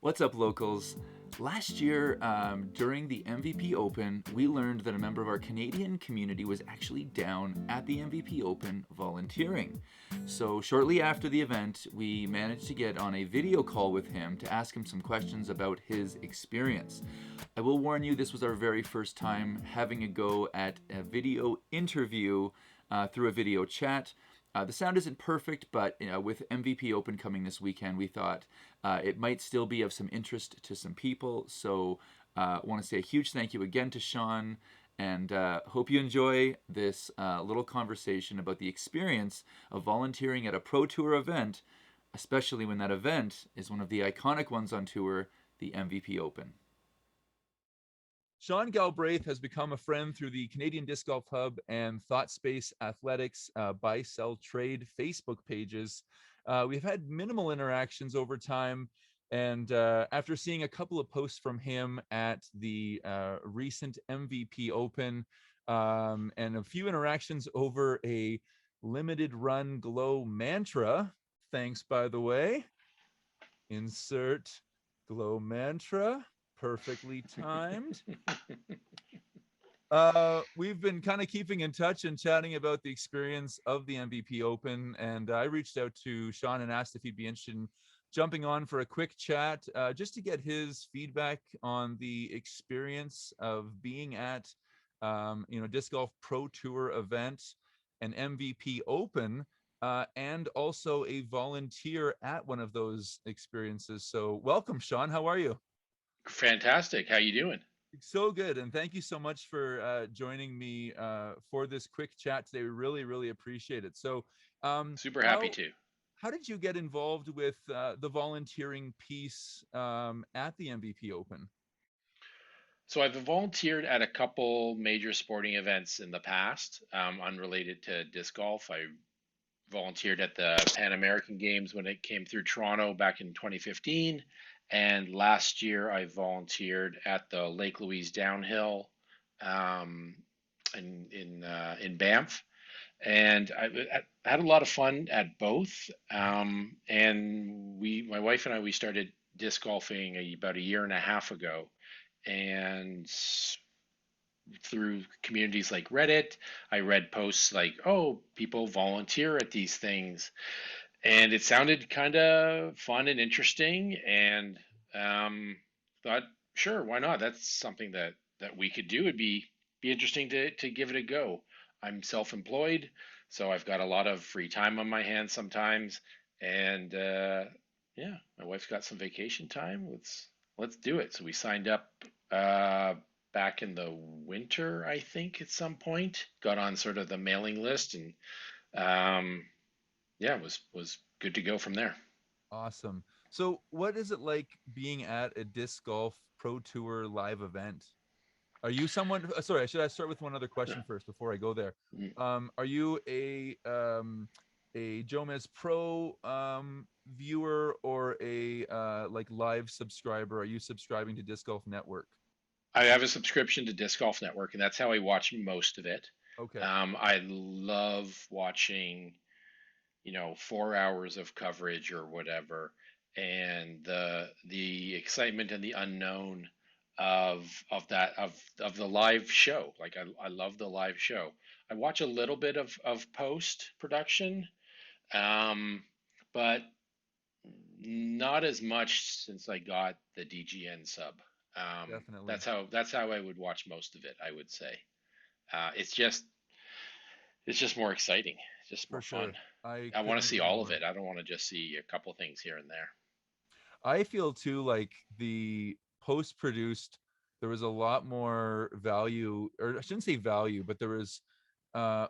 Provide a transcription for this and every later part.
What's up, locals? Last year, during the MVP Open, we learned that a member of our Canadian community was actually down at the MVP Open volunteering. So, shortly after the event, we managed to get on a video call with him to ask him some questions about his experience. I will warn you, this was our very first time having a go at a video interview through a video chat. The sound isn't perfect, but with MVP Open coming this weekend, we thought it might still be of some interest to some people. So I want to say a huge thank you again to Sean, and hope you enjoy this little conversation about the experience of volunteering at a Pro Tour event, especially when that event is one of the iconic ones on tour, the MVP Open. Sean Galbraith has become a friend through the Canadian Disc Golf Hub and ThoughtSpace Athletics Buy Sell Trade Facebook pages. We've had minimal interactions over time, and after seeing a couple of posts from him at the recent MVP Open and a few interactions over a limited run glow mantra, thanks by the way, insert glow mantra, perfectly timed. We've been kind of keeping in touch and chatting about the experience of the MVP Open, and I reached out to Sean and asked if he'd be interested in jumping on for a quick chat, just to get his feedback on the experience of being at, Disc Golf Pro Tour event, an MVP Open, and also a volunteer at one of those experiences. So, welcome, Sean. How are you? Fantastic. How you doing? So good, and thank you so much for joining me for this quick chat today. We really, really appreciate it. So, um, Super happy how to. how did you get involved with the volunteering piece at the MVP Open? So I've volunteered at a couple major sporting events in the past, unrelated to disc golf. I volunteered at the Pan American Games when it came through Toronto back in 2015, and last year I volunteered at the Lake Louise Downhill um, in Banff, and I had a lot of fun at both. And my wife and I, we started disc golfing about a year and a half ago, and through communities like Reddit, I read posts like, "Oh, people volunteer at these things," and it sounded kind of fun and interesting, and um, thought, sure, why not? That's something that we could do. It'd be interesting to give it a go. I'm self-employed, so I've got a lot of free time on my hands sometimes, and yeah, my wife's got some vacation time. Let's do it. So we signed up uh, back in the winter, I think, at some point. Got on sort of the mailing list, and um, yeah, was good to go from there. Awesome. So, what is it like being at a disc golf pro tour live event? Are you someone? Sorry, should I start with one other question first before I go there? Mm. Are you a Jomez Pro viewer or a like live subscriber? Are you subscribing to Disc Golf Network? I have a subscription to Disc Golf Network, and that's how I watch most of it. Okay. I love watching, 4 hours of coverage or whatever, and the excitement and the unknown of the live show. Like I love the live show. I watch a little bit of post production, um, but not as much since I got the DGN sub. Definitely. That's how I would watch most of it, I would say. It's just more exciting. It's just For more fun. sure. I I want couldn't to see agree all of more. it. I don't want to just see a couple things here and there. I feel too like the post produced, there was a lot more value, or I shouldn't say value, but there was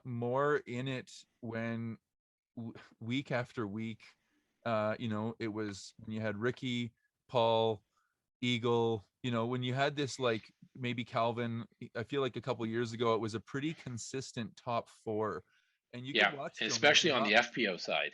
more in it when week after week, it was when you had Ricky, Paul, Eagle, when you had this like maybe Calvin, I feel like a couple years ago, it was a pretty consistent top four. And you could Yeah, watch Jomez especially and on not, the FPO side.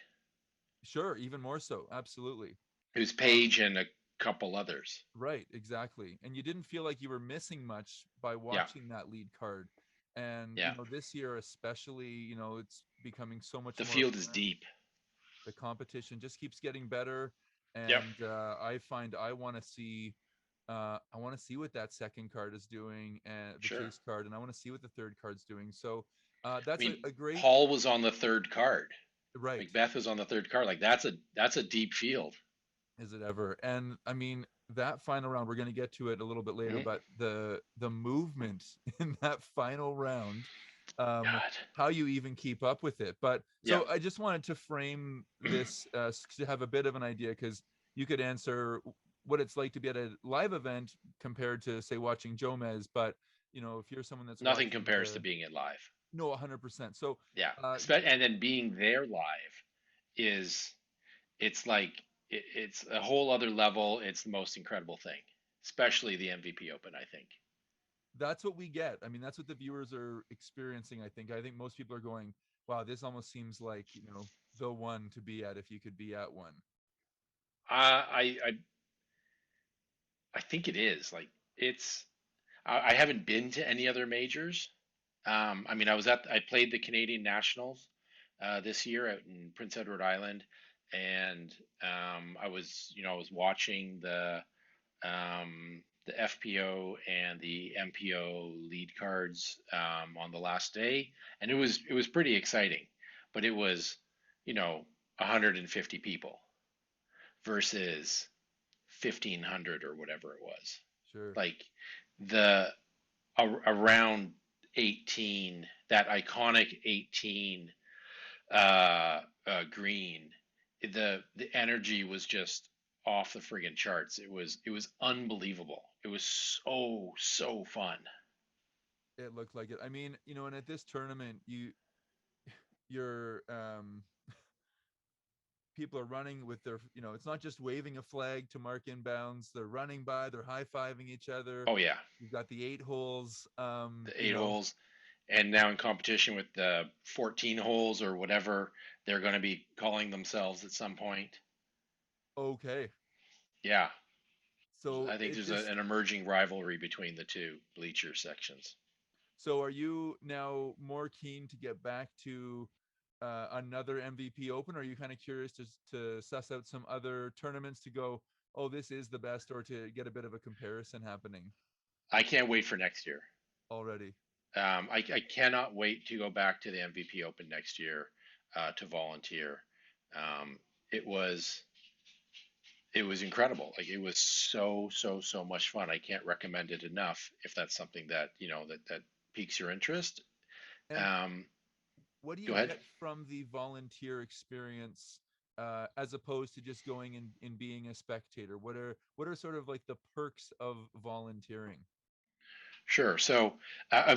sure, even more so. Absolutely. It was Um, Page and a couple others. right, exactly. And you didn't feel like you were missing much by Yeah, watching that lead card. And, yeah. this year, especially, it's becoming so much The more field is apparent. deep. The competition just keeps getting better. Yep. and I find I want to see what that second card is doing, and the Sure. chase card, and I want to see what the third card's doing. So I that's mean, a great Paul was on the third card. right. Macbeth was on the third card. Like that's a deep field. Is it ever? And I mean, that final round, we're going to get to it a little bit later, Hmm. but the movement in that final round, God. how you even keep up with it. But Yeah. so I just wanted to frame this to have a bit of an idea, because you could answer what it's like to be at a live event compared to, say, watching Jomez. But if you're someone that's Nothing watching compares to the being it live. no, 100%. So Yeah. uh, And then being there live is it's like it's a whole other level. It's the most incredible thing, especially the MVP Open, I think. that's what we get. I mean, that's what the viewers are experiencing. I think most people are going, wow, this almost seems like the one to be at if you could be at one. I think it is like it's. I haven't been to any other majors. I mean, I played the Canadian Nationals this year out in Prince Edward Island, and I was watching the FPO and the MPO lead cards on the last day, and it was pretty exciting, but it was, you know, 150 people versus 1,500 or whatever it was. Sure. Like the around 18, that iconic 18 green, the energy was just off the friggin' charts. It was unbelievable. It was so fun. It looked like it. I mean, and at this tournament, you're people are running with their, it's not just waving a flag to mark inbounds. They're running by, they're high-fiving each other. Oh yeah, You've got the 8 holes. the 8 holes, and now in competition with the 14 holes or whatever they're going to be calling themselves at some point. Okay. Yeah, So I think it there's just an emerging rivalry between the two bleacher sections. So are you now more keen to get back to another MVP Open? Or are you kind of curious to suss out some other tournaments to go, oh, this is the best, or to get a bit of a comparison happening I can't wait for next year. already? I cannot wait to go back to the MVP Open next year to volunteer. Um, it was it was incredible. Like it was so much fun. I can't recommend it enough if that's something that that piques your interest. And Um, what do Go you ahead. get from the volunteer experience, as opposed to just going and being a spectator? What are sort of like the perks of volunteering? Sure. So,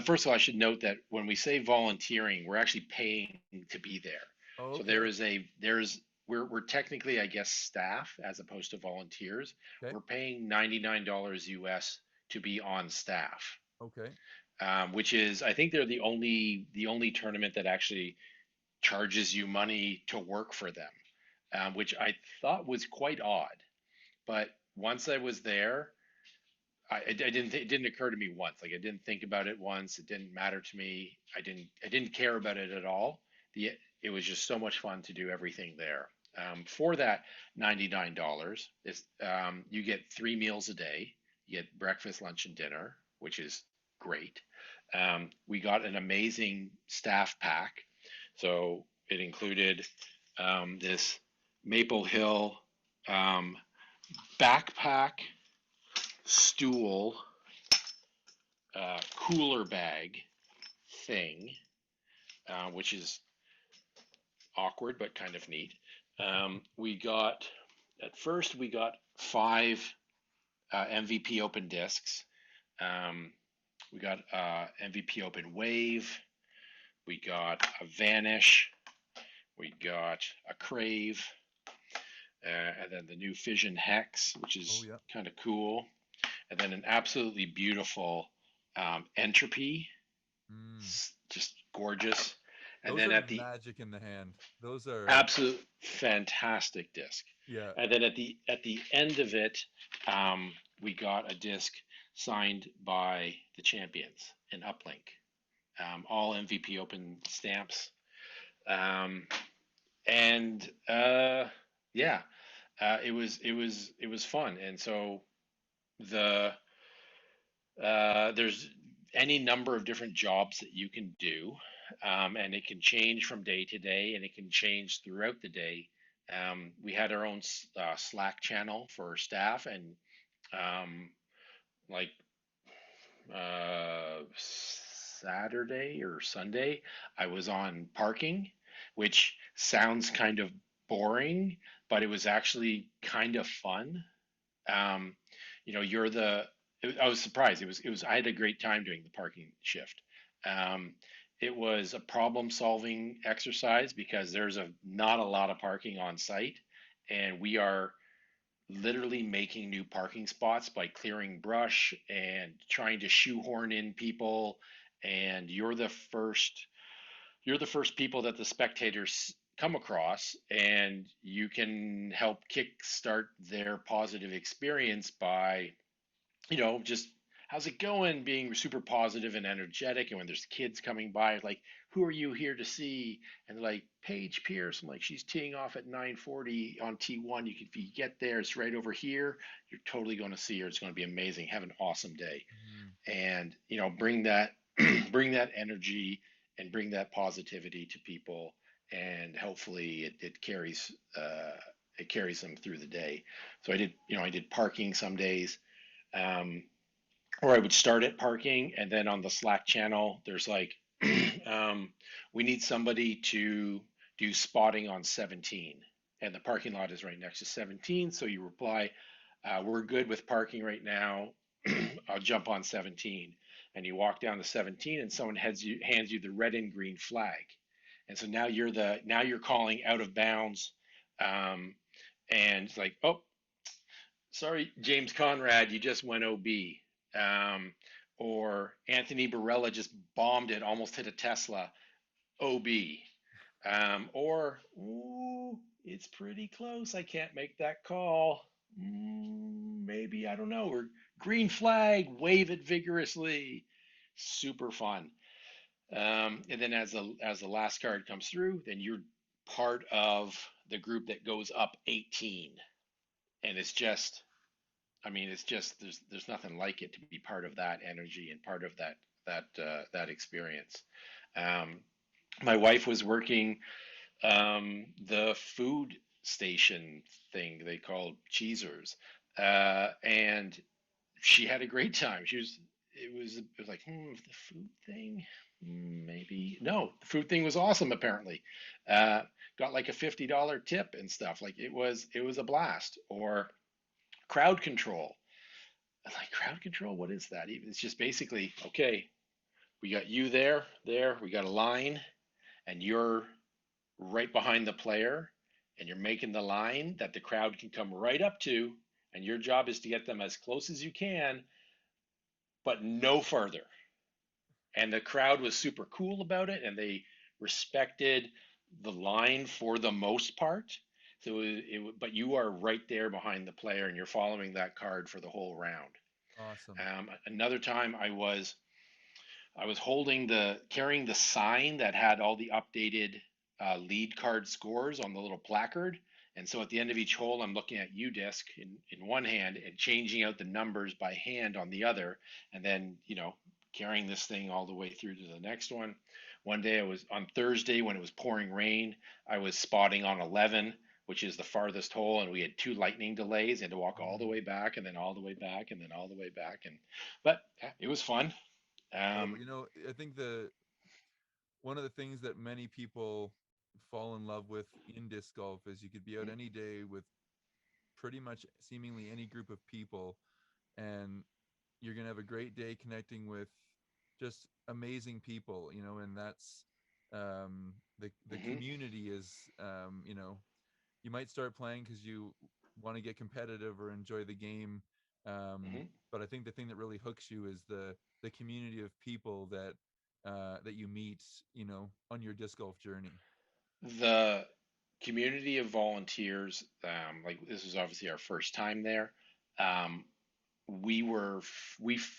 first of all, I should note that when we say volunteering, we're actually paying to be there. Oh, So okay. we're technically, I guess, staff as opposed to volunteers. Okay. We're paying $99 US to be on staff, Okay. which is, I think they're the only tournament that actually charges you money to work for them, which I thought was quite odd. But once I was there, it didn't occur to me once. Like I didn't think about it once. It didn't matter to me. I didn't care about it at all. The It was just so much fun to do everything there. For that $99, you get 3 meals a day. You get breakfast, lunch, and dinner, which is great. We got an amazing staff pack, so it included this Maple Hill um, backpack, stool, cooler bag thing, which is awkward but kind of neat. We got At first we got 5 MVP Open discs. Um, we got MVP Open Wave. We got a Vanish. We got a Crave, and then the new Fission Hex, which Oh, is yeah. kind of cool, and then an absolutely beautiful Entropy, Mm. just gorgeous. And Those then are at the magic in the hand. Those are, absolute fantastic disc. yeah. And then at the end of it, we got a disc signed by the champions in Uplink, all MVP Open stamps, um, and yeah. It was fun, and so the there's any number of different jobs that you can do, and it can change from day to day, and it can change throughout the day. We had our own Slack channel for staff, and um, like Saturday or Sunday, I was on parking, which sounds kind of boring, but it was actually kind of fun. Um, you're I was surprised. I had a great time doing the parking shift. Um, it was a problem solving exercise because there's not a lot of parking on site, and we are literally making new parking spots by clearing brush and trying to shoehorn in people. And you're the first people that the spectators come across, and you can help kickstart their positive experience by, just how's it going, being super positive and energetic. And when there's kids coming by, like, who are you here to see? And they're like, Paige Pierce. I'm like, she's teeing off at 9:40 on T1. If you get there, it's right over here. You're totally going to see her. It's going to be amazing. Have an awesome day. Mhm. And bring that bring that energy and bring that positivity to people, and hopefully it carries them through the day. So I did parking some days, um, or I would start at parking, and then on the Slack channel, there's like, um, we need somebody to do spotting on 17, and the parking lot is right next to 17. So you reply, we're good with parking right now. I'll jump on 17, and you walk down to 17, and someone hands you the red and green flag, and so now you're calling out of bounds, um, and it's like, oh, sorry, James Conrad, you just went OB. Um, or Anthony Barella just bombed it, almost hit a Tesla, OB. Or, ooh, it's pretty close. I can't make that call. Maybe, I don't know. Or green flag, wave it vigorously. Super fun. And then as the last card comes through, then you're part of the group that goes up 18. And it's just there's nothing like it to be part of that energy and part of that experience. Um, my wife was working the food station thing they called Cheezers, and she had a great time. It was like, the food thing. Maybe no, the food thing was awesome. Apparently, uh, got like a $50 tip and stuff. Like it was a blast. Or crowd control. I'm like, crowd control? What is that even? It's just basically, okay, we got you there, we got a line, and you're right behind the player, and you're making the line that the crowd can come right up to, and your job is to get them as close as you can, but no further. And the crowd was super cool about it, and they respected the line for the most part. So but you are right there behind the player, and you're following that card for the whole round. Awesome. Another time I was carrying the sign that had all the updated lead card scores on the little placard. And so at the end of each hole, I'm looking at UDisc in one hand and changing out the numbers by hand on the other, and then carrying this thing all the way through to the next one. One day I was on Thursday when it was pouring rain. I was spotting on 11, which is the farthest hole, and we had two lightning delays. I had to walk all the Mhm. way back, and then all the way back, and then all the way back, but yeah, it was fun. Well, Um, I think the one of the things that many people fall in love with in disc golf is you could be out any day with pretty much seemingly any group of people, and you're going to have a great day connecting with just amazing people, and that's the mhm, community is, you might start playing because you want to get competitive or enjoy the game, mhm. but I think the thing that really hooks you is the community of people that you meet, on your disc golf journey. The community of volunteers, like this was obviously our first time there. Um, we were,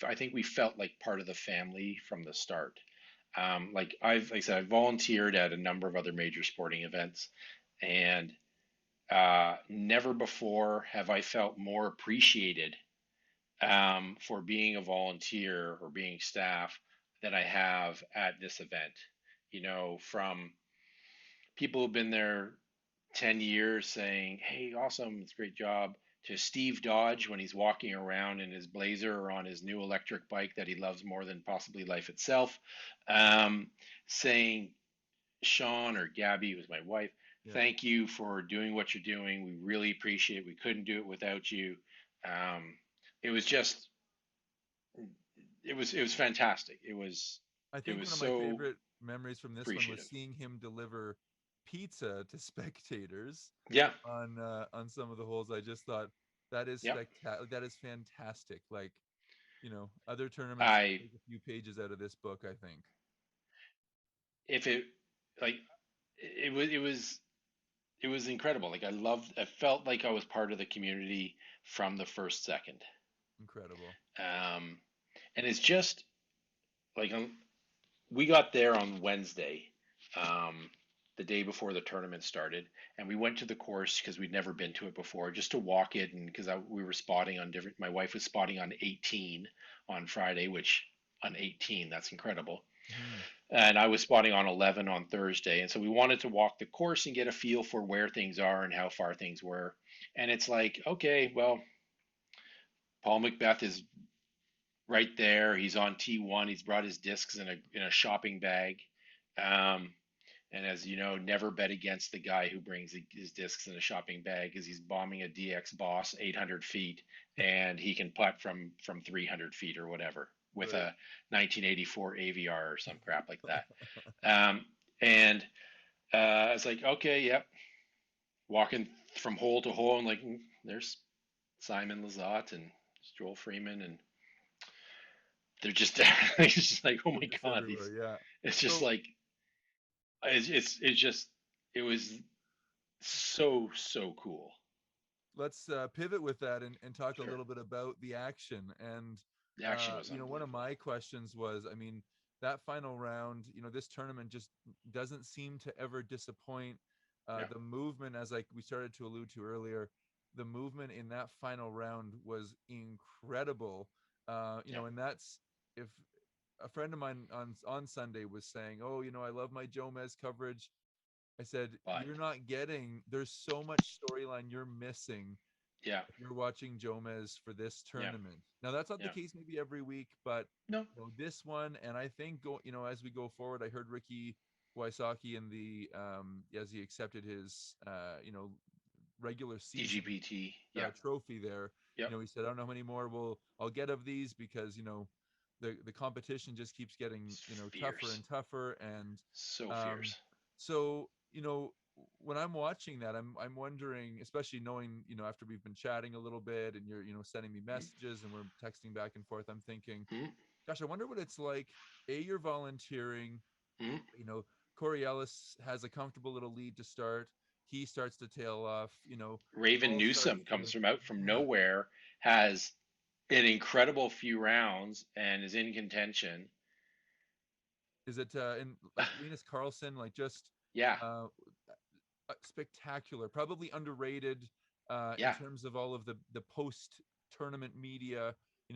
I think we felt like part of the family from the start. Like I said, I volunteered at a number of other major sporting events, and Never before have I felt more appreciated for being a volunteer or being staff than I have at this event. From people who've been there 10 years saying, "Hey, awesome, it's a great job," to Steve Dodge when he's walking around in his blazer or on his new electric bike that he loves more than possibly life itself, um, saying, "Sean or Gabby, who's my wife, Yeah. thank you for doing what you're doing. We really appreciate it. We couldn't do it without you." Um, it was just, it was fantastic. I It think was one of my so favorite memories from this one was appreciative. seeing him deliver pizza to spectators Yeah, on some of the holes. I just thought that is yep. spectacular. That is fantastic. Like, other tournaments could I take a few pages out of this book, I think. if it like it was incredible. Like I felt like I was part of the community from the first second. Incredible. Um, and it's just like we got there on Wednesday, um, the day before the tournament started, and we went to the course because we'd never been to it before, just to walk it, and because we were spotting on different. My wife was spotting on 18 on Friday, which on 18, that's incredible. Hmm. And I was spotting on 11 on Thursday. And so we wanted to walk the course and get a feel for where things are and how far things were. And it's like, okay, well, Paul Macbeth is right there. He's on T1. He's brought his discs in a shopping bag. Um, and as you know, never bet against the guy who brings his discs in a shopping bag because he's bombing a DX Boss 800 feet and he can putt from 300 feet or whatever with Right. a 1984 AVR or some crap like that. Um, and I was like, okay, yep. Walking from hole to hole, and like, there's Simon Lizotte and Joel Freeman, and they're just, it's just like, oh They're my just god, everywhere. Yeah. it's just So like, it's just, it was so cool. let's pivot with that and talk a Sure, little bit about the action. And the action was one of unbelievable. my questions was, I mean, that final round, this tournament just doesn't seem to ever disappoint. Yeah, The movement, as like we started to allude to earlier, the movement in that final round was incredible. yeah, And that's, if a friend of mine on Sunday was saying, "Oh, I love my Jomez coverage." I said, but "You're not getting. There's so much storyline you're missing yeah, if you're watching Jomez for this yeah, tournament." Now, that's not the yeah. case maybe every week, but No, this one, and I think as we go forward, I heard Ricky Wysocki in the as he accepted his regular season DGPT. Yeah, trophy there. yep. He said, "I don't know how many more I'll get of these because the competition just keeps getting It's tougher fierce, and tougher." And so um, fierce. so when I'm watching that, I'm wondering, especially knowing after we've been chatting a little bit and you're sending me Mm-hmm. messages and we're texting back and forth, I'm thinking, Mm-hmm. gosh, I wonder what it's like. You're volunteering. Mm-hmm. you know Corey Ellis has a comfortable little lead to start. He starts to tail off. Raven Paul starts Newsom comes to, from out from yeah. nowhere, has an incredible few rounds, and is in contention. Is it in like Linus Carlson, like just Yeah, uh, spectacular, probably underrated in yeah, terms of all of the post tournament media.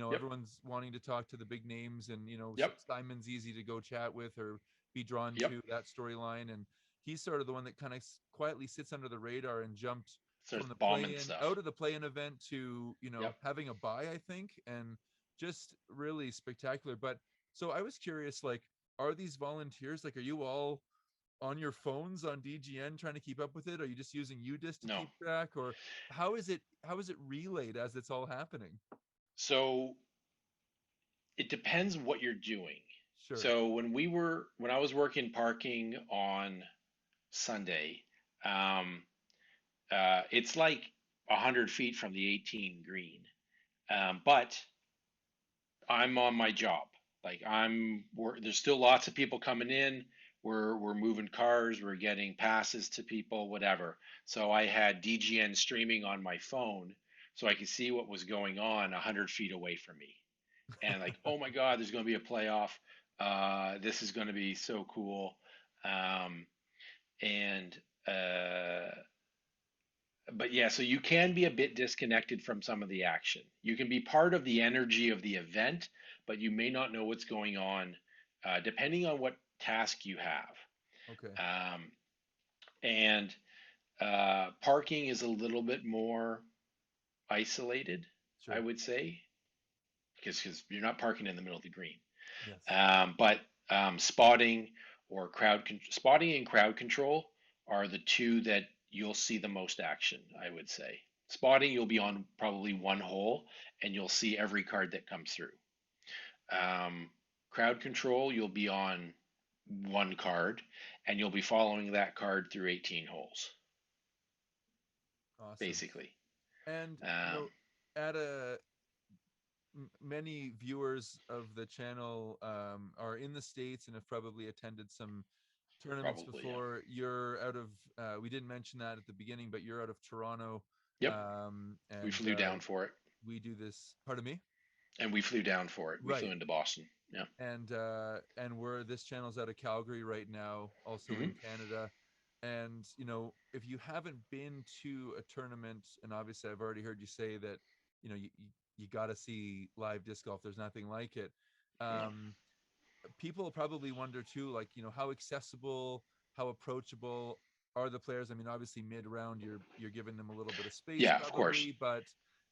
yep, Everyone's wanting to talk to the big names, and yep, Simon's easy to go chat with or be drawn yep. to that storyline. And he's sort of the one that kind of quietly sits under the radar and jumped Starts from the bombing play-in stuff. out of the play-in event to Yep. having a bye, I think, and just really spectacular. But so I was curious, like, are these volunteers, like, are you all on your phones on DGN trying to keep up with it? Are you just using UDIS to No. keep track, or how is it relayed as it's all happening? So it depends what you're doing. Sure. So when I was working parking on Sunday, um, it's like 100 feet from the 18 green. But I'm on my job. Like there's still lots of people coming in. We're moving cars. We're getting passes to people, whatever. So I had DGN streaming on my phone, so I could see what was going on 100 feet away from me. And like, oh my God, there's going to be a playoff. This is going to be so cool. Um, and but yeah, so you can be a bit disconnected from some of the action. You can be part of the energy of the event, but you may not know what's going on, depending on what task you have. Okay. Um, and Parking is a little bit more isolated, I Sure. would say, because you're not parking in the middle of the green. Yes. But Spotting spotting and crowd control are the two that you'll see the most action, I would say. Spotting, you'll be on probably one hole and you'll see every card that comes through. Um, Crowd control, you'll be on one card and you'll be following that card through 18 holes, Awesome. basically. And Um, at a many viewers of the channel are in the States and have probably attended some tournaments Probably, yeah. before. You're out of we didn't mention that at the beginning, but you're out of Toronto. Yep, we And flew down for it. we do this, pardon me. And we flew down for it. We flew Right. into Boston. Yeah. And we're this channel's out of Calgary right now, also in Hmm. Canada. And if you haven't been to a tournament, and obviously I've already heard you say that you got to see live disc golf, there's nothing like it. Yeah. um People probably wonder too, like, how accessible, how approachable are the players? I mean, obviously mid round you're giving them a little bit of space Yeah, of course. probably,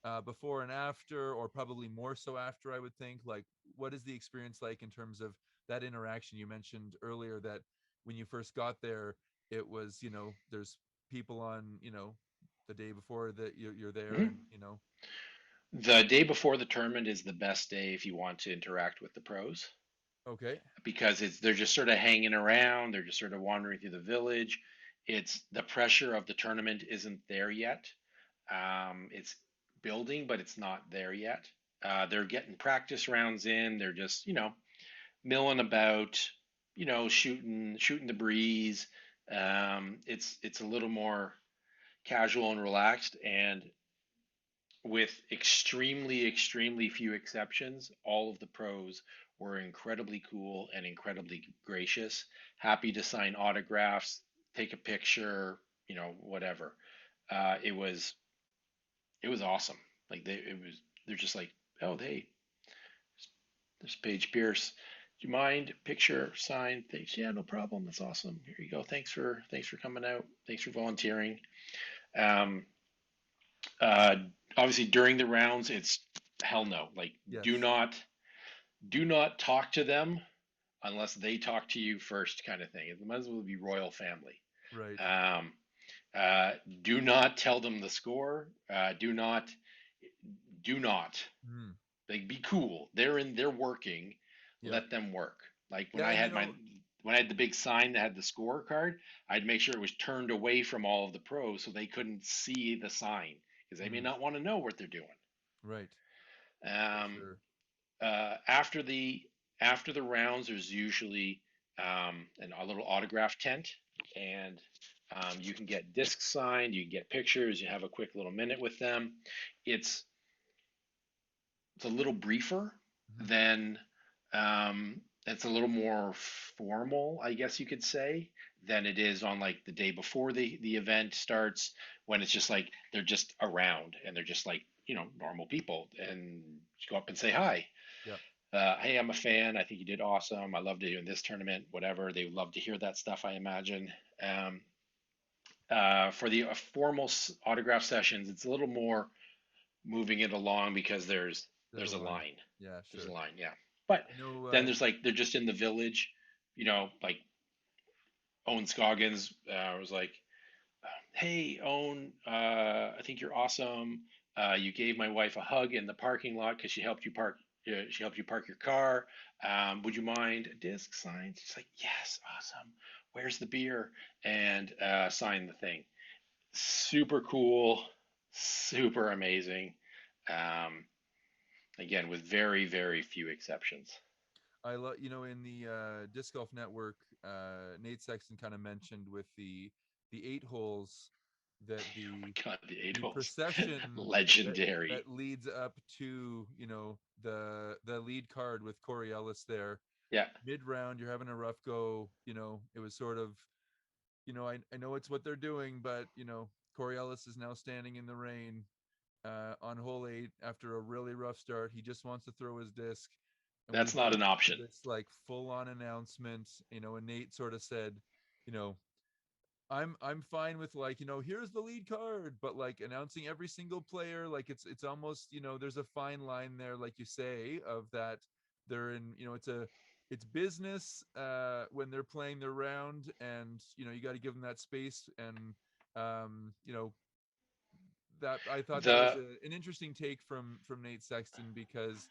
but before and after, or probably more so after, I would think, like, what is the experience like in terms of that interaction? You mentioned earlier that when you first got there, it was, there's people on, the day before that you're there, and Hmm. The day before the tournament is the best day if you want to interact with the pros okay. because they're just sort of hanging around, they're just sort of wandering through the village. It's the pressure of the tournament isn't there yet. It's building, but it's not there yet. They're getting practice rounds in. They're just milling about, shooting the breeze. It's a little more casual and relaxed, and with extremely, extremely few exceptions, all of the pros were incredibly cool and incredibly gracious, happy to sign autographs, take a picture, whatever. It was awesome. Like they're just like, oh hey, there's Paige Pierce. Do you mind picture sign? Thanks. Yeah, no problem. That's awesome. Here you go. Thanks for coming out. Thanks for volunteering. Um, uh, Obviously during the rounds, it's hell no. Like do Yes. not do not talk to them unless they talk to you first, kind of thing. It might as well be royal family. Right. Um, uh, do not tell them the score. Do not Hmm. like be cool. They're working. Yeah. Let them work. Like when Yeah. I And had the big sign that had the scorecard, I'd make sure it was turned away from all of the pros so they couldn't see the sign because they may hmm, not want to know what they're doing. right. For Um, sure. after the rounds, there's usually a little autograph tent, and you can get discs signed, you can get pictures, you have a quick little minute with them. It's it's a little briefer Mhm. than it's a little more formal, I guess you could say, than it is on like the day before the event starts, when it's just like they're just around and they're just like normal people and just go up and say hi. Yeah. Hey, I'm a fan. I think you did awesome. I loved it in this tournament. Whatever. They would love to hear that stuff, I imagine. Um, for the formal autograph sessions, it's a little more moving it along because there's There's a there's a line. line. Yeah, There's a sure. line, yeah. But I know. then there's like they're just in the village, like Owen Scoggins was like, "Hey, Owen, I think you're awesome. You gave my wife a hug in the parking lot because she helped you park. She helped you park your car. Would you mind a disc signed?" She's like, "Yes, awesome. Where's the beer?" And sign the thing. Super cool, super amazing. Um, Again, with very, very few exceptions. I love, in the Disc Golf Network, Nate Sexton kind of mentioned with the eight holes that Oh my the God, the eight the holes, procession that legendary. that leads up to, the lead card with Corey Ellis there. Yeah. Mid round, you're having a rough go. It was sort of, I know it's what they're doing, but Corey Ellis is now standing in the rain on hole 8 after a really rough start. He just wants to throw his disc, and we That's not broke an into option. this like full on announcement. And Nate sort of said, you know, I'm fine with like, here's the lead card, but like announcing every single player, like it's almost, there's a fine line there, like you say, of that they're in, it's business when they're playing their round, and you got to give them that space. And that I thought that was The an interesting take from Nate Sexton, because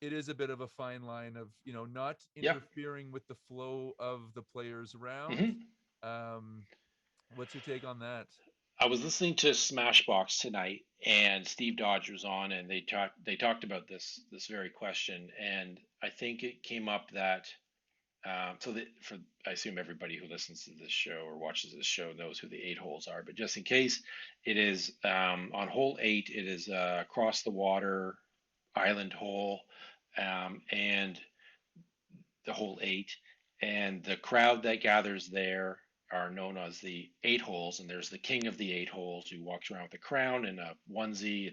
it is a bit of a fine line of not Yep. interfering with the flow of the players around. Hmm. um what's your take on that? I was listening to Smashbox tonight, and Steve Dodge was on, and they talked about this very question, and I think it came up that for I assume everybody who listens to this show or watches this show knows who the 8 holes are, but just in case, it is on hole 8. It is across the water island hole, and the hole 8, and the crowd that gathers there are known as the 8 holes, and there's the king of the 8 holes who walks around with a crown and a onesie.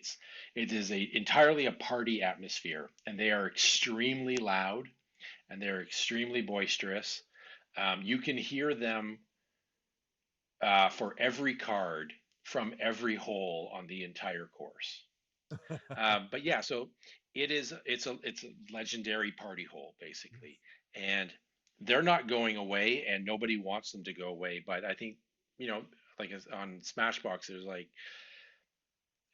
It is entirely a party atmosphere, and they are extremely loud and they're extremely boisterous. You can hear them for every card from every hole on the entire course. But yeah, so it's a legendary party hole Yes. basically, and they're not going away, and nobody wants them to go away. But I think you know, like on Smashbox, there's like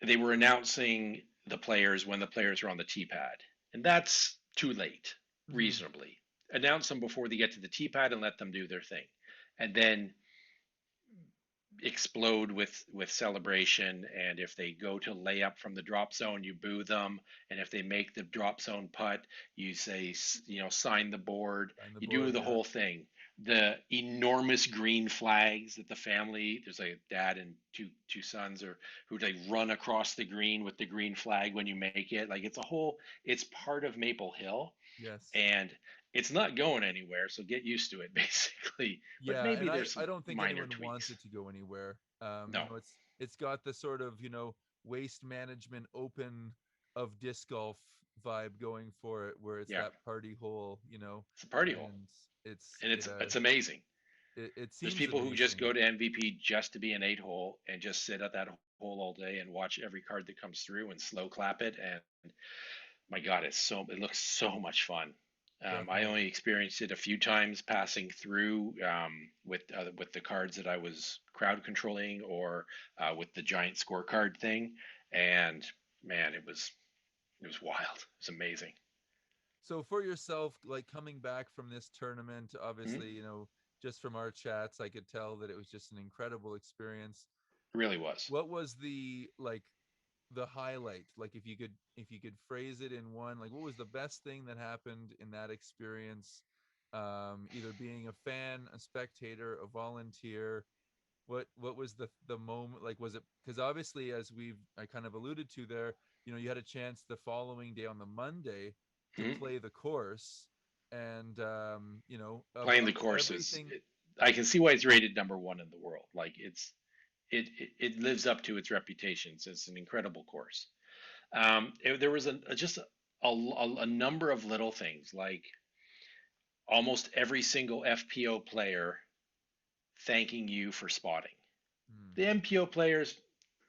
they were announcing the players when the players were on the tee pad, and that's too late. Mhm. Reasonably, announce them before they get to the tee pad and let them do their thing, and then explode with celebration. And if they go to lay up from the drop zone, you boo them. And if they make the drop zone putt, you say, sign the board. On the You do board, the yeah. whole thing. The enormous green flags that the family, there's a dad and two sons, or who they run across the green with the green flag when you make it. Like it's part of Maple Hill, Yes. and it's not going anywhere. So get used to it, basically. But Yeah, maybe and I there's I some don't think minor anyone wants tweaks. it to go anywhere. No, It's got the sort of, waste management open of disc golf vibe going for it, where it's yeah, that party hole, it's a party hole, and it's and it's amazing. it There's seems people who just amazing. go to MVP just to be an 8 hole and just sit at that hole all day and watch every card that comes through and slow clap it. And my God, it looks so much fun. I Definitely. only experienced it a few times passing through with the cards that I was crowd controlling, or with the giant scorecard thing, and man, it was wild. It was amazing. So for yourself, like coming back from this tournament, Mhm. obviously, just from our chats, I could tell that it was just an incredible experience. It really was. What was the highlight? Like if you could phrase it in one, like what was the best thing that happened in that experience? Either being a fan, a spectator, a volunteer. What was the moment? Like was it, because obviously, as I kind of alluded to there, you had a chance the following day on the Monday to Mhm. play the course, and Playing of the courses, everything. I can see why it's rated number one in the world. Like it lives up to its reputation. So it's an incredible course. There was just a number of little things, like almost every single FPO player thanking you for spotting. Hmm, The MPO players,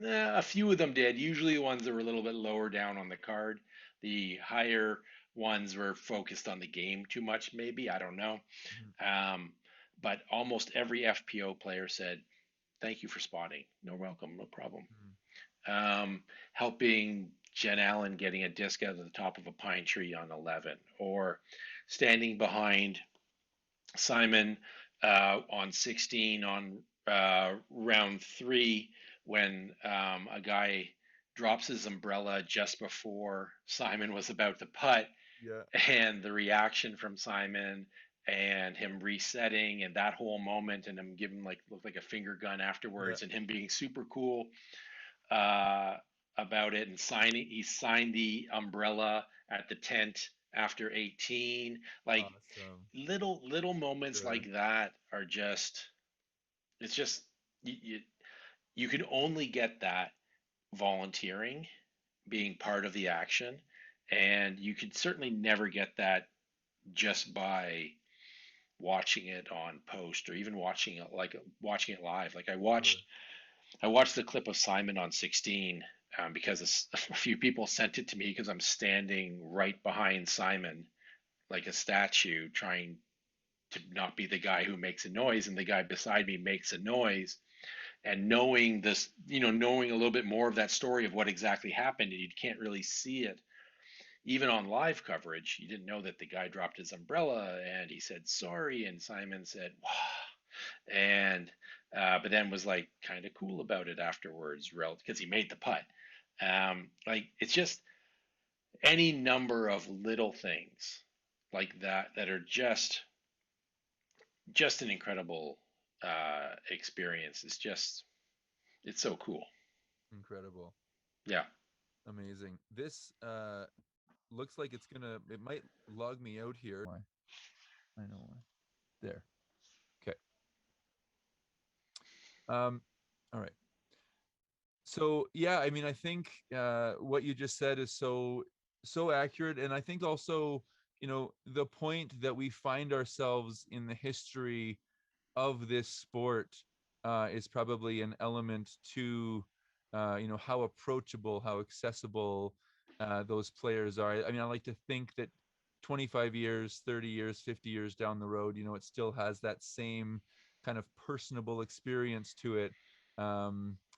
a few of them did. Usually the ones that were a little bit lower down on the card. The higher ones were focused on the game too much, maybe. I don't know. hmm, Um, but almost every FPO player said, "Thank you for spotting. No, welcome, no problem." hmm. Helping Jen Allen getting a disc out of the top of a pine tree on 11, or standing behind Simon on 16 on round 3, when a guy drops his umbrella just before Simon was about to putt, Yeah, and the reaction from Simon and him resetting and that whole moment, and him giving like looked like a finger gun yeah. afterwards, and him being super cool uh, about it, and he signed the umbrella at the tent after 18. Like Awesome. little moments Sure. like that are just, it's just, you, you can only get that volunteering, being part of the action, and you could certainly never get that just by watching it on post or even watching it live. Like Sure. I watched the clip of Simon on 16 because a few people sent it to me because I'm standing right behind Simon like a statue, trying to not be the guy who makes a noise, and the guy beside me makes a noise. And knowing this, knowing a little bit more of that story of what exactly happened, and you can't really see it even on live coverage. You didn't know that the guy dropped his umbrella and he said sorry, and Simon said, wow. And but then was like kind of cool about it afterwards, because he made the putt. Like it's just any number of little things like that are just an incredible experience. It's so cool. Incredible. Yeah. Amazing. This looks like it might log me out here. Why? I know why. There. Okay. All right. So yeah, I mean, I think what you just said is so accurate, and I think also, the point that we find ourselves in the history of this sport is probably an element to how approachable, how accessible those players are. I mean, I like to think that 25 years, 30 years, 50 years down the road, it still has that same kind of personable experience to it.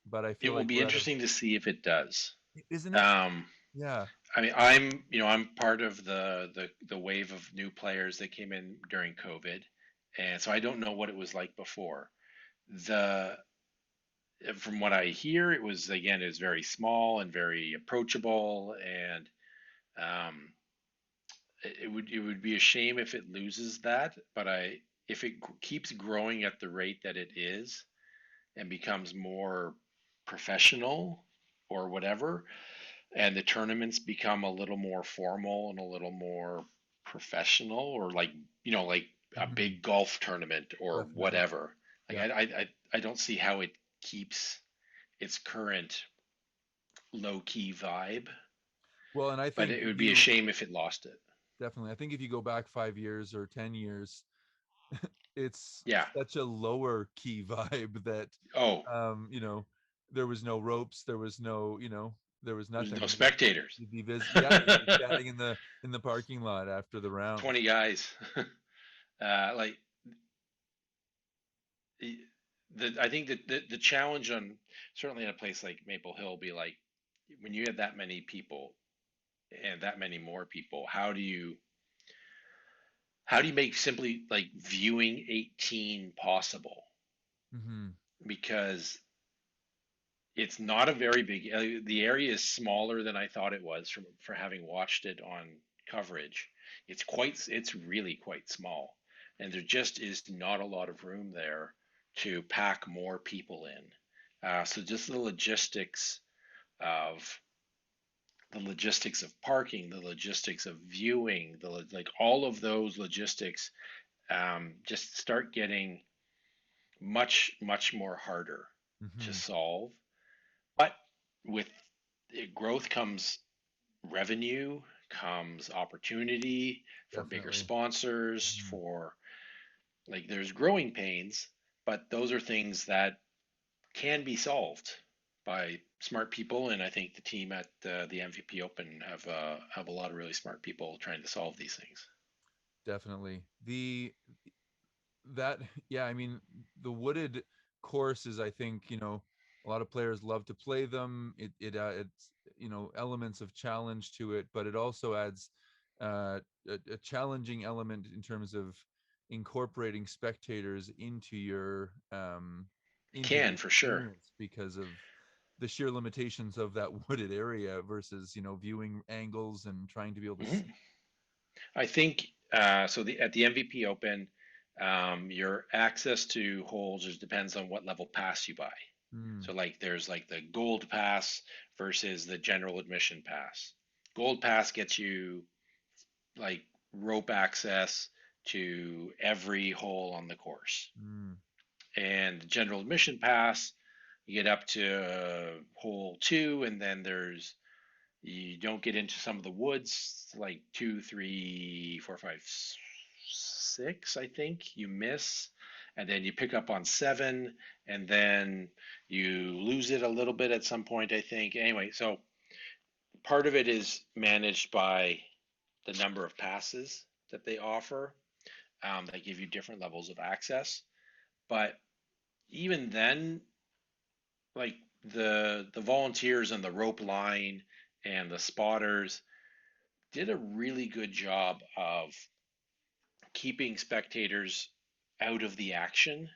But I It feel will like be we're at a, interesting to see if it does. isn't it? Um, Yeah. I mean, I'm part of the wave of new players that came in during COVID, and so I don't know what it was like before. The From what I hear, it was again is very small and very approachable, and um, it would be a shame if it loses that. But if it keeps growing at the rate that it is and becomes more professional or whatever, and the tournaments become a little more formal and a little more professional, or like a Hmm. big golf tournament or Definitely. whatever. Like Yeah. I don't see how it keeps its current low key vibe, Well, and I but think it if would be a you shame if it lost it. definitely, I think if you go back 5 years or 10 years, it's Yeah. such a lower key vibe that Oh, um you know there was no ropes, there was there's no nothing. spectators. Yeah, you'd be standing in the parking lot after the round. 20 guys. Like I think that the challenge on certainly in a place like Maple Hill be like when you have that many people and that many more people, how do you make simply like viewing 18 possible? Hmm. Because it's not a very big, the area is smaller than I thought it was for having watched it on coverage. It's really quite small, and there just is not a lot of room there to pack more people in. So just of the logistics of parking, the logistics of viewing, like all of those logistics just start getting much, much more harder to Hmm. solve. But with growth comes revenue, comes opportunity for bigger Definitely. sponsors, Mhm. for like there's growing pains, but those are things that can be solved by smart people, and I think the team at the MVP Open have a lot of really smart people trying to solve these things. Definitely. That yeah, I mean, the wooded courses, I think, a lot of players love to play them. It's elements of challenge to it, but it also adds a challenging element in terms of incorporating spectators into the Can for sure. experience because of the sheer limitations of that wooded area versus viewing angles and trying to be able to see. Mhm. I think so. At the MVP Open, your access to holes just depends on what level pass you buy. Mm, So like there's like the gold pass versus the general admission pass. Gold pass gets you like rope access to every hole on the course. mm, And the general admission pass You get up to hole 2, and then you don't get into some of the woods, like 2, 3, 4, 5, 6, I think you miss, and then you pick up on 7, and then you lose it a little bit at some point, I think. Anyway, so part of it is managed by the number of passes that they offer, that give you different levels of access. But even then, like the volunteers and the rope line and the spotters did a really good job of keeping spectators out of the action,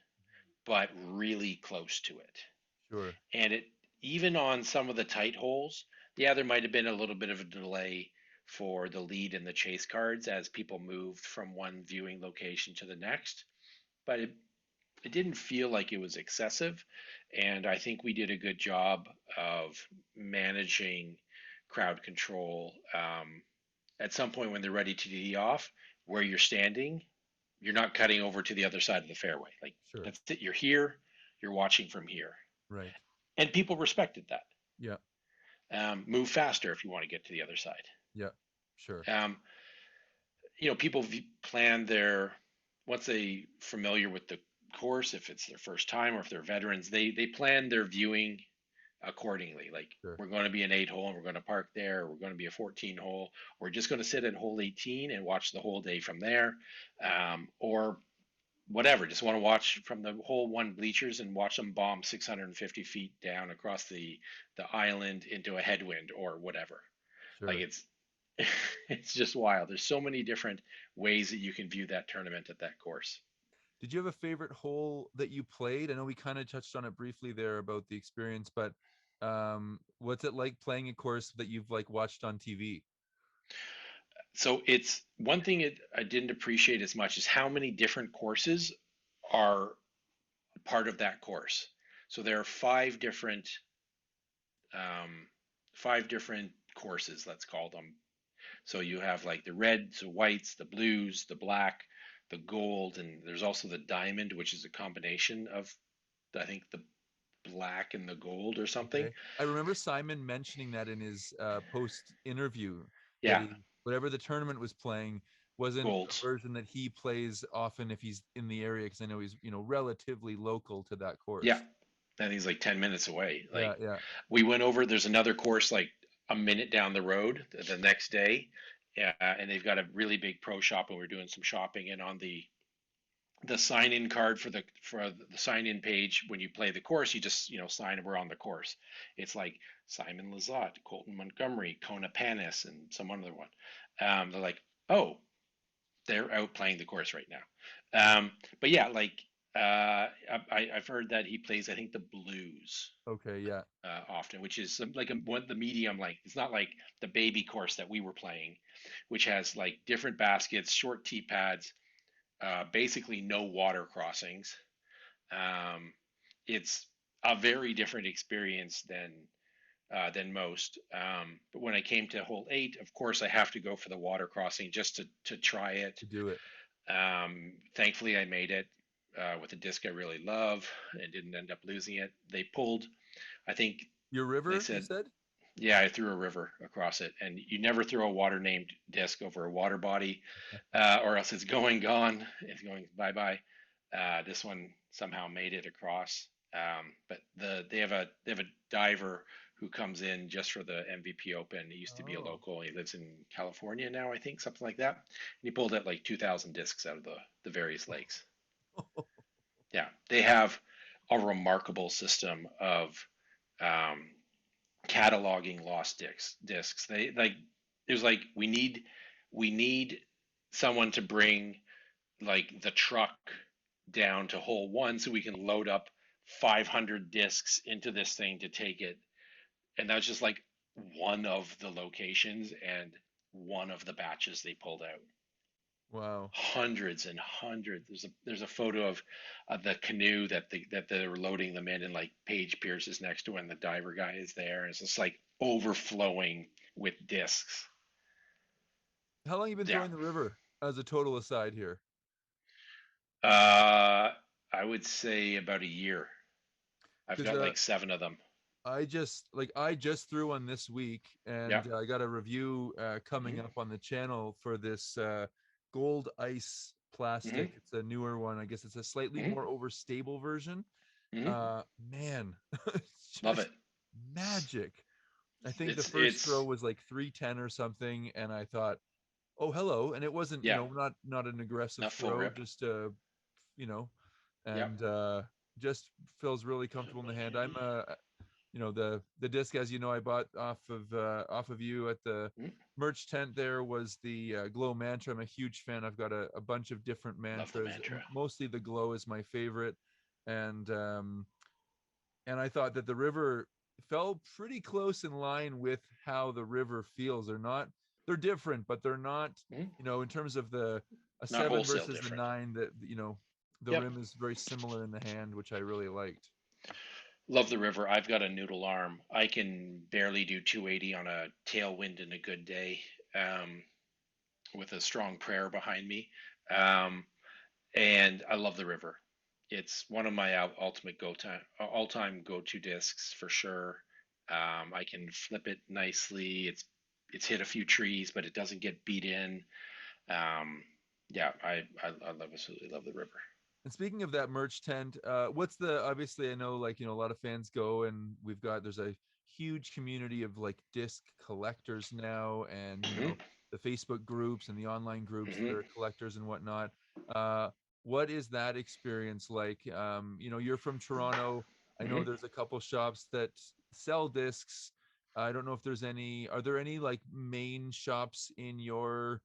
but really close to it. Sure. And it, even on some of the tight holes, yeah, there might have been a little bit of a delay for the lead and the chase cards as people moved from one viewing location to the next, but it didn't feel like it was excessive. And I think we did a good job of managing crowd control. At some point, when they're ready to tee off, where you're standing, you're not cutting over to the other side of the fairway. Like, Sure. that's it. You're here. You're watching from here, Right. and people respected that. Yeah. Move faster if you want to get to the other side. Yeah. Sure. Um, People plan their, once they familiar with the course, if it's their first time or if they're veterans, they plan their viewing accordingly. Like, Sure. we're going to be an 8 hole and we're going to park there. Or we're going to be a 14 hole. We're just going to sit at hole 18 and watch the whole day from there, or whatever. Just want to watch from the hole 1 bleachers and watch them bomb 650 feet down across the island into a headwind or whatever. Like, Sure. it's just wild. There's so many different ways that you can view that tournament at that course. Did you have a favorite hole that you played? I know we kind of touched on it briefly there about the experience, but what's it like playing a course that you've like watched on TV? So it's one thing I didn't appreciate as much is how many different courses are part of that course. So there are um, 5 different courses, let's call them. So you have like the reds, the whites, the blues, the black, the gold, and there's also the diamond, which is a combination of, I think, the black and the gold or something. Okay. I remember Simon mentioning that in his post interview that Yeah, he whatever the tournament was playing wasn't a gold. version that he plays often if he's in the area because I know he's relatively local to that Yeah, course. I think he's like 10 minutes away. Yeah, Like, yeah. we went over, there's another course like a minute down the road the next day. Yeah, and they've got a really big pro shop, and we're doing some shopping. And on the sign in card for the sign in page, when you play the course, you just sign we're on the course. It's like Simon Lizotte, Colton Montgomery, Kona Panis, and some other one. They're like, oh, they're out playing the course right now. But yeah, like, I've heard that he plays, I think, the blues Okay, yeah. often, which is like the medium. Like, it's not like the baby course that we were playing, which has like different baskets, short tee pads, basically no water crossings. Um, it's a very different experience than most. But when I came to hole 8, of course, I have to go for the water crossing just to try it. To do it. Thankfully, I made it with a disc I really love and didn't end up losing it. They pulled, I think Your they river, you said, said? yeah, I threw a river across it, and you never throw a water named disc over a water body, or else it's going gone. It's going bye bye. This one somehow made it across. But they have a diver who comes in just for the MVP Open. He used to be a Oh. local. He lives in California now, I think, something like that. And he pulled out like 2,000 discs out of the various lakes. Yeah, they have a remarkable system of um, cataloging lost discs. They like, it was like, we need someone to bring like the truck down to hole 1 so we can load up 500 discs into this thing to take it. And that's just like one of the locations and one of the batches they pulled out. Wow. Hundreds and hundreds. There's a photo of the canoe that they're loading them in, and like Paige Pierce is next to when the diver guy is there. It's just like overflowing with discs. How long you been Yeah. throwing the river as a total aside here? Uh, I would say about a year. I've Because got like 7 of them. I just threw one this week, Yeah. and I got a review coming Hmm. up on the channel for this gold ice Hmm. plastic. It's a newer one. I guess it's a slightly Hmm. more overstable version. Hmm. Man, it's Love just it. magic. I think the first throw It's was like 310 or something, and I thought, oh, hello. And it wasn't, yeah, not an aggressive not full throw, rip. just you know, Yep. and just feels really comfortable in the hand. I'm the disc, as you know, I bought off of you at the Mhm. merch tent. There was the Glow Mantra. I'm a huge fan. I've got a bunch of different Love the mantras. mantra. Mostly the Glow is my favorite, and I thought that the river fell pretty close in line with how the river feels. They're different, but they're not, Mhm. in terms of the a Not 7 wholesale versus the different. 9, that the Yep. rim is very similar in the hand, which I really liked. Love the river. I've got a noodle arm. I can barely do 280 on a tailwind in a good day, um, with a strong prayer behind me. Um, and I love the river. It's one of my ultimate all-time go-to discs for sure. I can flip it nicely. It's hit a few trees, but it doesn't get beat in. Um, yeah, I love absolutely love the river. And speaking of that merch tent, what's the obviously I know, like, a lot of fans go, and there's a huge community of like disc collectors now, and Hmm. the Facebook groups and the online groups that Hmm. are collectors and whatnot. Uh, what is that experience like? You're from Toronto. I know Hmm. there's a couple shops that sell discs. I don't know if there's any. Are there any like main shops in your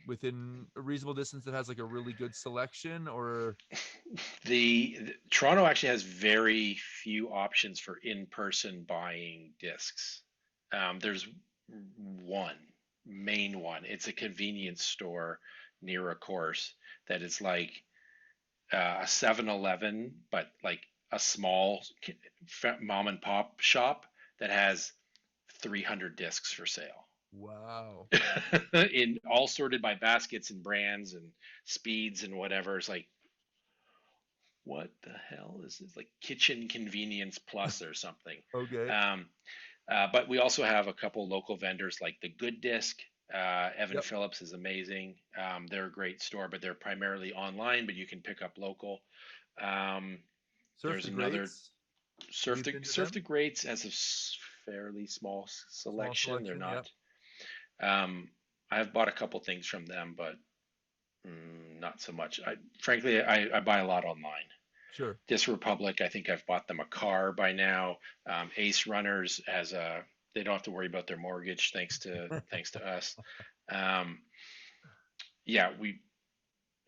within a reasonable distance that has like a really good selection, or The Toronto actually has very few options for in-person buying discs. There's one main one. It's a convenience store near a course that is like a 7-Eleven, but like a small mom and pop shop that has 300 discs for sale. wow. In all sorted by baskets and brands and speeds and whatever. It's like, what the hell is this? Like Kitchen Convenience Plus or something. Okay. Um, but we also have a couple local vendors like the Good Disc. Evan Yep. Phillips is amazing. They're a great store, but they're primarily online, but you can pick up local. Um, Surf there's the another Greats. Have you been to Surf the them? Greats has a fairly small Small selection. They're selection. Yep. not. Um, I've bought a couple things from them, but not so much. Frankly, I buy a lot online. Sure. Disc Republic, I think I've bought them a car by now. Ace Runners has a they don't have to worry about their mortgage thanks to us. Um, yeah,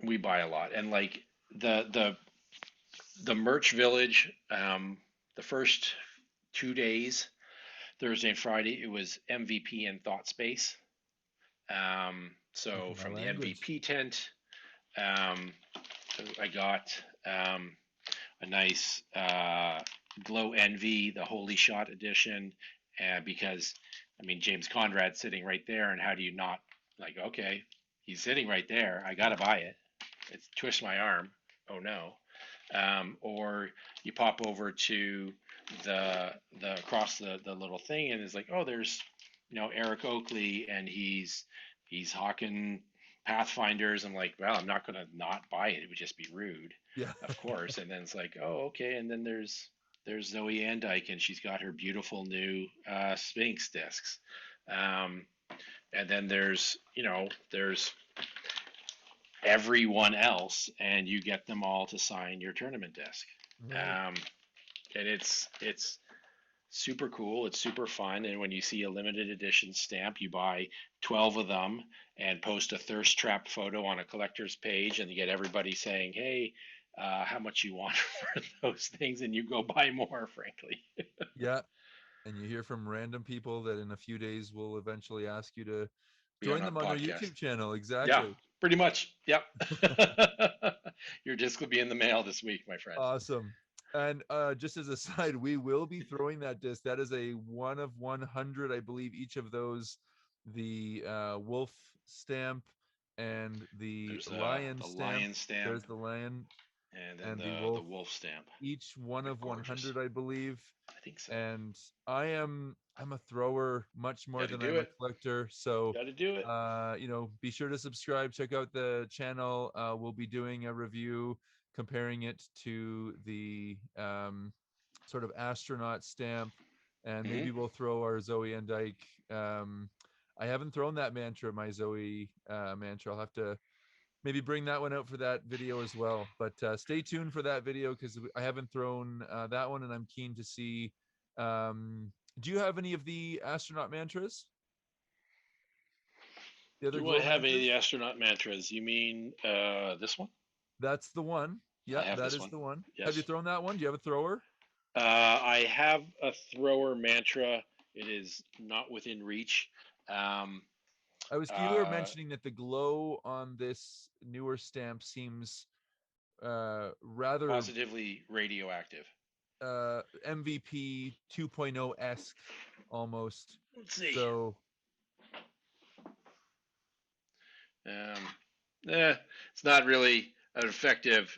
we buy a lot, and like the the the merch village, the first 2 days, Thursday and Friday, it was MVP and Thought Space. So My from the language. MVP tent, um, I got a nice Glow Envy, the Holy Shot edition, because I mean James Conrad sitting right there, and how do you not like? Okay, he's sitting right there. I gotta buy it. It's twist my arm. Oh no. Or you pop over to the across the little thing, and it's like, oh, there's Eric Oakley, and he's hawking Pathfinders. I'm like, well, I'm not gonna not buy it. It would just be rude, Yeah. of course. And then it's like, oh, okay. And then there's Zoe Andyke, and she's got her beautiful new Sphinx discs. Um, and then there's everyone else, and you get them all to sign your tournament disc. Right. Um, and it's super cool. It's super fun. And when you see a limited edition stamp, you buy 12 of them and post a thirst trap photo on a collector's page, and you get everybody saying, "Hey, how much you want for those things?" And you go buy more, frankly. Yeah. And you hear from random people that in a few days will eventually ask you to Be on join our them on their podcast. YouTube channel. Yeah, Exactly. pretty much. Yep. Your disc will be in the mail this week, my friend. Awesome. And just as a side, we will be throwing that disc. That is a 1 of 100, I believe, each of those, the wolf stamp and the There's lion the stamp. lion stamp. There's the lion. And then and the wolf stamp. each one of Gorgeous. 100, I believe. I think so. And I'm a thrower much more Gotta than do I'm a it. collector. So Got to do it. be sure to subscribe, check out the channel. We'll be doing a review comparing it to the sort of astronaut stamp, and maybe we'll throw our Zoe and Dyke. I haven't thrown that mantra, my Zoe mantra. I'll have to maybe bring that one out for that video as well. But stay tuned for that video because I haven't thrown that one, and I'm keen to see. Do you have any of the astronaut mantras? The other Do glow I have any of the mantras? astronaut mantras? You mean this one? That's the one. I Yeah, have that this is one. the one. Yes. Have you thrown that one? Do you have a thrower? I have a thrower mantra. It is not within reach. You were mentioning that the glow on this newer stamp seems rather positively radioactive. MVP 2.0 esque almost. Let's see. So it's not really an effective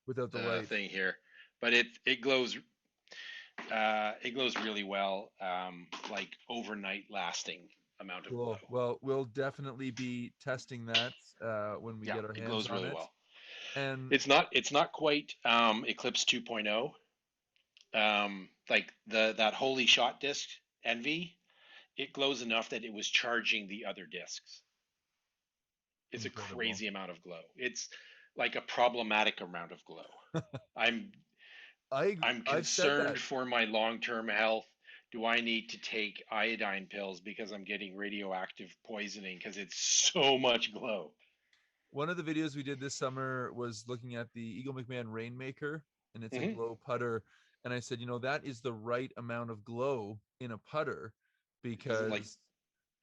without the light thing here, but it glows. It glows really well, like overnight lasting amount of glow. Well, we'll definitely be testing that when we get our hands on it. It glows really well. And it's not quite Eclipse 2.0. Like that Holy Shot disc Envy, it glows enough that it was charging the other discs. It's incredible. A crazy amount of glow. It's like a problematic amount of glow. I'm concerned for my long-term health. Do I need to take iodine pills because I'm getting radioactive poisoning because it's so much glow? One of the videos we did this summer was looking at the Eagle McMahon Rainmaker, and it's a glow putter. And I said, that is the right amount of glow in a putter because like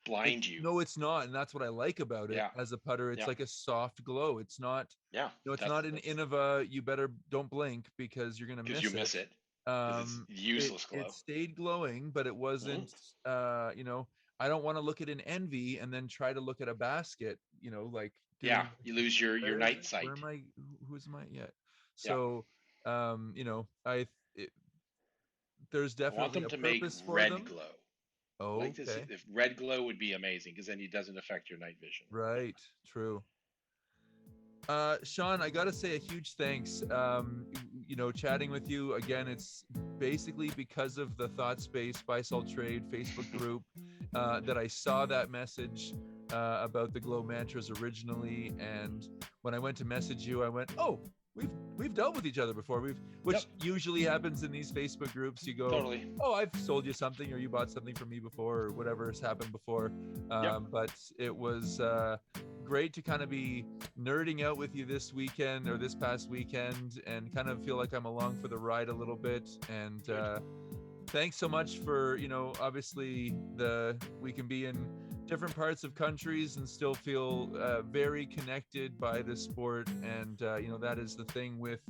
blind you. No, it's not. And that's what I like about it as a putter. It's like a soft glow. It's not, it's not an Innova, you better don't blink because you're going to miss it. Because you miss it. It's useless glow. It stayed glowing, but it wasn't, I don't want to look at an Envy and then try to look at a basket, like. You lose your night sight. Where am I? Who's my yet? So, there's definitely a purpose for them. Glow. Oh, like this, if red glow would be amazing because then it doesn't affect your night vision. Right. True. Sean, I gotta say a huge thanks. Chatting with you again, it's basically because of the Thought Space Buy Sell Trade Facebook group that I saw that message about the glow mantras originally, and when I went to message you, I went, oh, we've dealt with each other before, which usually happens in these Facebook groups. You go, oh, I've sold you something, or you bought something from me before, or whatever has happened before. But it was great to kind of be nerding out with you this weekend or this past weekend and kind of feel like I'm along for the ride a little bit. And thanks so much for, obviously we can be in different parts of countries and still feel very connected by this sport. And, that is the thing with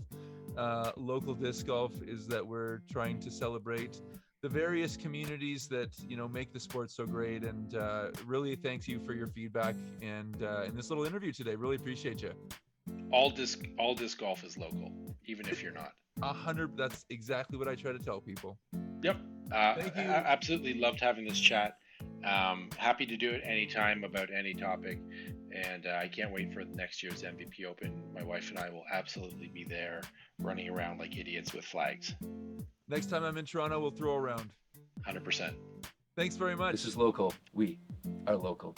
local disc golf, is that we're trying to celebrate the various communities that, make the sport so great. And really thanks you for your feedback and in this little interview today. Really appreciate you. All disc golf is local, even if you're not. 100. That's exactly what I try to tell people. Yep. Thank you. I absolutely loved having this chat. Happy to do it anytime about any topic. And I can't wait for next year's MVP Open. My wife and I will absolutely be there running around like idiots with flags. Next time I'm in Toronto, we'll throw around. 100%. Thanks very much. This is local. We are local.